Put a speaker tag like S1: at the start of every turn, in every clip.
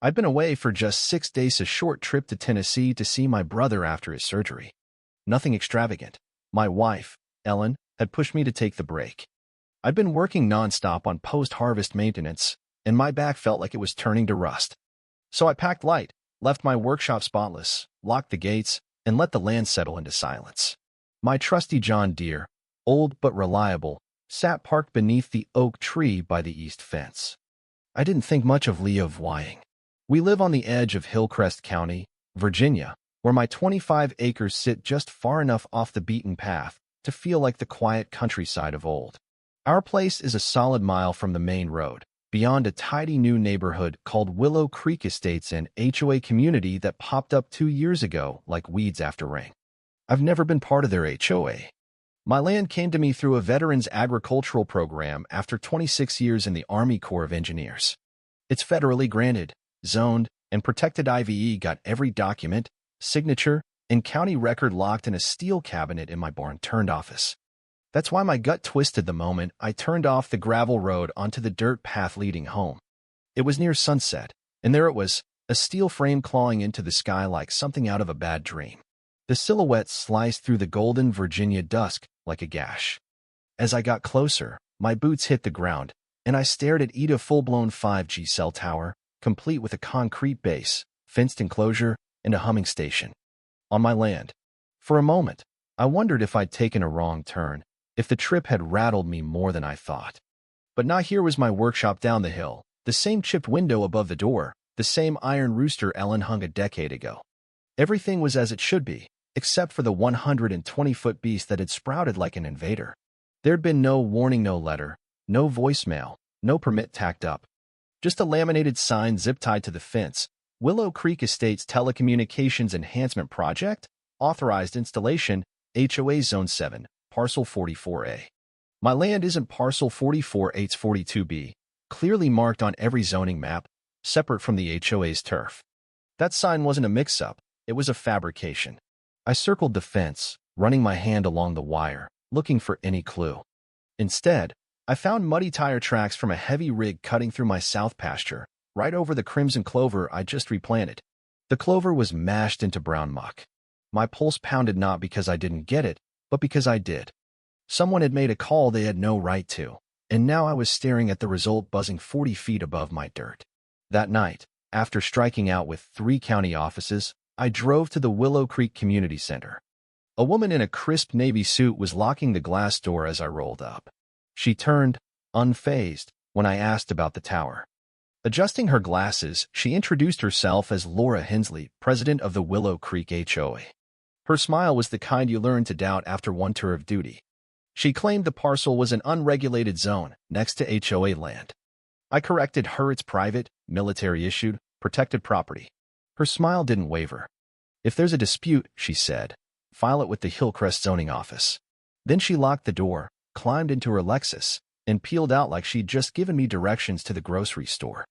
S1: I'd been away for just 6 days, a short trip to Tennessee to see my brother after his surgery. Nothing extravagant. My wife, Ellen, had pushed me to take the break. I'd been working nonstop on post-harvest maintenance, and my back felt like it was turning to rust. So I packed light, left my workshop spotless, locked the gates, and let the land settle into silence. My trusty John Deere, old but reliable, sat parked beneath the oak tree by the east fence. I didn't think much of Leo Wying. We live on the edge of Hillcrest County, Virginia, where my 25 acres sit just far enough off the beaten path to feel like the quiet countryside of old. Our place is a solid mile from the main road, beyond a tidy new neighborhood called Willow Creek Estates, an HOA community that popped up 2 years ago like weeds after rain. I've never been part of their HOA. My land came to me through a veterans agricultural program after 26 years in the Army Corps of Engineers. It's federally granted, zoned, and protected. IVE got every document, signature, and county record locked in a steel cabinet in my barn-turned office. That's why my gut twisted the moment I turned off the gravel road onto the dirt path leading home. It was near sunset, and there it was, a steel frame clawing into the sky like something out of a bad dream. The silhouette sliced through the golden Virginia dusk like a gash. As I got closer, my boots hit the ground, and I stared at a full-blown 5G cell tower, complete with a concrete base, fenced enclosure, and a humming station. On my land. For a moment, I wondered if I'd taken a wrong turn, if the trip had rattled me more than I thought. But now here was my workshop down the hill, the same chipped window above the door, the same iron rooster Ellen hung a decade ago. Everything was as it should be, except for the 120-foot beast that had sprouted like an invader. There'd been no warning, no letter, no voicemail, no permit tacked up. Just a laminated sign zip-tied to the fence. Willow Creek Estates Telecommunications Enhancement Project, Authorized Installation, HOA Zone 7, Parcel 44A. My land isn't Parcel 44A, it's 42B, clearly marked on every zoning map, separate from the HOA's turf. That sign wasn't a mix-up, it was a fabrication. I circled the fence, running my hand along the wire, looking for any clue. Instead, I found muddy tire tracks from a heavy rig cutting through my south pasture, right over the crimson clover I'd just replanted. The clover was mashed into brown muck. My pulse pounded not because I didn't get it, but because I did. Someone had made a call they had no right to, and now I was staring at the result buzzing 40 feet above my dirt. That night, after striking out with 3 county offices, I drove to the Willow Creek Community Center. A woman in a crisp navy suit was locking the glass door as I rolled up. She turned, unfazed, when I asked about the tower. Adjusting her glasses, she introduced herself as Laura Hensley, president of the Willow Creek HOA. Her smile was the kind you learn to doubt after one tour of duty. She claimed the parcel was an unregulated zone next to HOA land. I corrected her, it's private, military-issued, protected property. Her smile didn't waver. If there's a dispute, she said, file it with the Hillcrest zoning office. Then she locked the door, climbed into her Lexus, and peeled out like she'd just given me directions to the grocery store.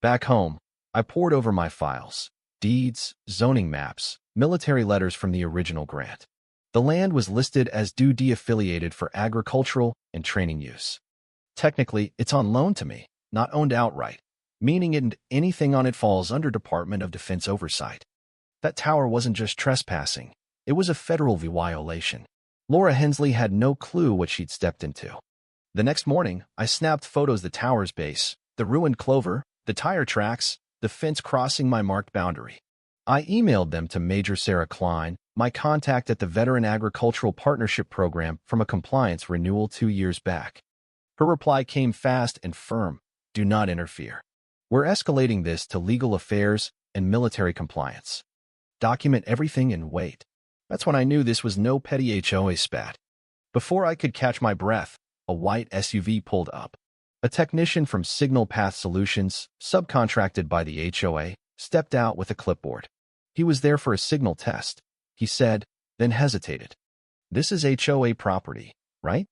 S1: Back home, I pored over my files, deeds, zoning maps, military letters from the original grant. The land was listed as DoD-affiliated for agricultural and training use. Technically, it's on loan to me, not owned outright, meaning anything on it falls under Department of Defense oversight. That tower wasn't just trespassing, it was a federal violation. Laura Hensley had no clue what she'd stepped into. The next morning, I snapped photos of the tower's base, the ruined clover, the tire tracks, the fence crossing my marked boundary. I emailed them to Major Sarah Klein, my contact at the Veteran Agricultural Partnership Program, from a compliance renewal 2 years back. Her reply came fast and firm: do not interfere. We're escalating this to legal affairs and military compliance. Document everything and wait. That's when I knew this was no petty HOA spat. Before I could catch my breath, a white SUV pulled up. A technician from Signal Path Solutions, subcontracted by the HOA, stepped out with a clipboard. He was there for a signal test, he said, then hesitated. This is HOA property, right?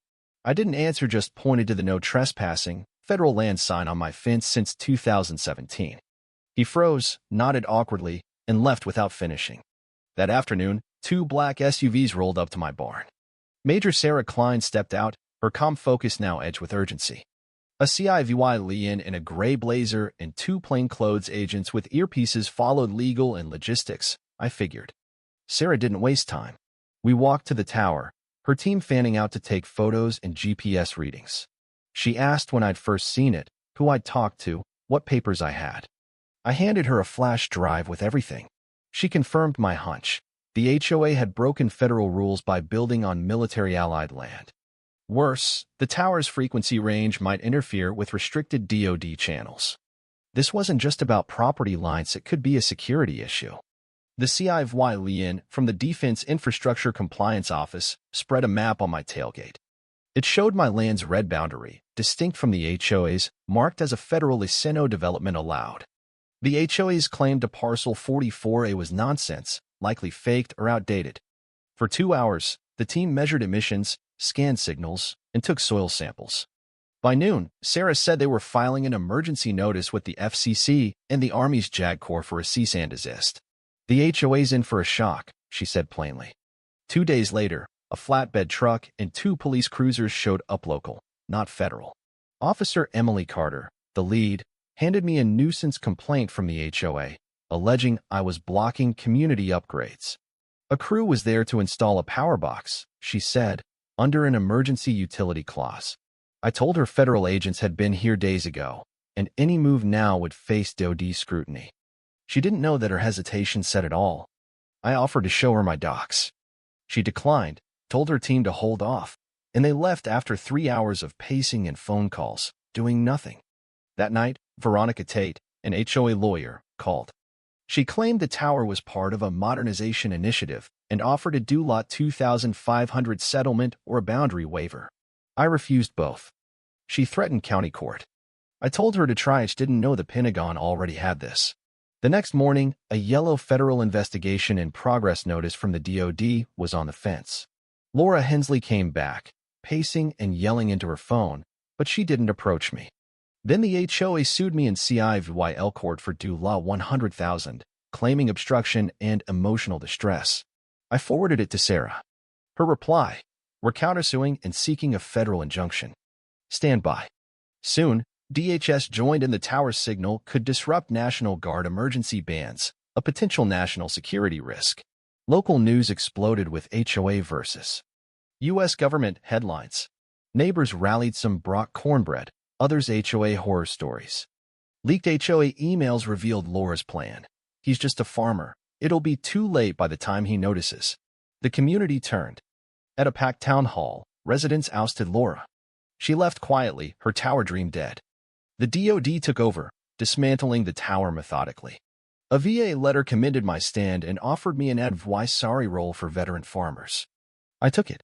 S1: I didn't answer, just pointed to the no trespassing, federal land sign on my fence since 2017. He froze, nodded awkwardly, and left without finishing. That afternoon, 2 black SUVs rolled up to my barn. Major Sarah Klein stepped out, her calm focus now edged with urgency. A CIVY Lian in a gray blazer and two plainclothes agents with earpieces followed legal and logistics, I figured. Sarah didn't waste time. We walked to the tower, her team fanning out to take photos and GPS readings. She asked when I'd first seen it, who I'd talked to, what papers I had. I handed her a flash drive with everything. She confirmed my hunch. The HOA had broken federal rules by building on military allied land. Worse, the tower's frequency range might interfere with restricted DoD channels. This wasn't just about property lines, it could be a security issue. The CIVY Lian from the Defense Infrastructure Compliance Office spread a map on my tailgate. It showed my land's red boundary, distinct from the HOA's, marked as a federal Liceno development allowed. The HOA's claim to Parcel 44A was nonsense, likely faked or outdated. For 2 hours, the team measured emissions, scanned signals, and took soil samples. By noon, Sarah said they were filing an emergency notice with the FCC and the Army's JAG Corps for a cease and desist. The HOA's in for a shock, she said plainly. 2 days later, a flatbed truck and 2 police cruisers showed up local, not federal. Officer Emily Carter, the lead, handed me a nuisance complaint from the HOA, alleging I was blocking community upgrades. A crew was there to install a power box, she said, under an emergency utility clause. I told her federal agents had been here days ago, and any move now would face DoD scrutiny. She didn't know that her hesitation said it all. I offered to show her my docs. She declined, told her team to hold off, and they left after 3 hours of pacing and phone calls, doing nothing. That night, Veronica Tate, an HOA lawyer, called. She claimed the tower was part of a modernization initiative and offered a do Lot 2500 settlement or a boundary waiver. I refused both. She threatened county court. I told her to try. She didn't know the Pentagon already had this. The next morning, a yellow federal investigation in progress notice from the DoD was on the fence. Laura Hensley came back, pacing and yelling into her phone, but she didn't approach me. Then the HOA sued me in CIVY court for do Law 100,000, claiming obstruction and emotional distress. I forwarded it to Sarah. Her reply: we're countersuing and seeking a federal injunction. Stand by. Soon, DHS joined in. The tower signal could disrupt National Guard emergency bans, a potential national security risk. Local news exploded with HOA versus U.S. government headlines. Neighbors rallied, some brought cornbread, others HOA horror stories. Leaked HOA emails revealed Laura's plan. He's just a farmer. It'll be too late by the time he notices. The community turned. At a packed town hall, residents ousted Laura. She left quietly, her tower dream dead. The DoD took over, dismantling the tower methodically. A VA letter commended my stand and offered me an advisory role for veteran farmers. I took it.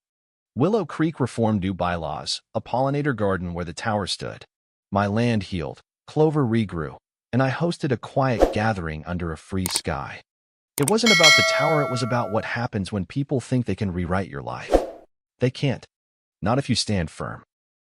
S1: Willow Creek reformed new bylaws, a pollinator garden where the tower stood. My land healed, clover regrew, and I hosted a quiet gathering under a free sky. It wasn't about the tower, it was about what happens when people think they can rewrite your life. They can't. Not if you stand firm.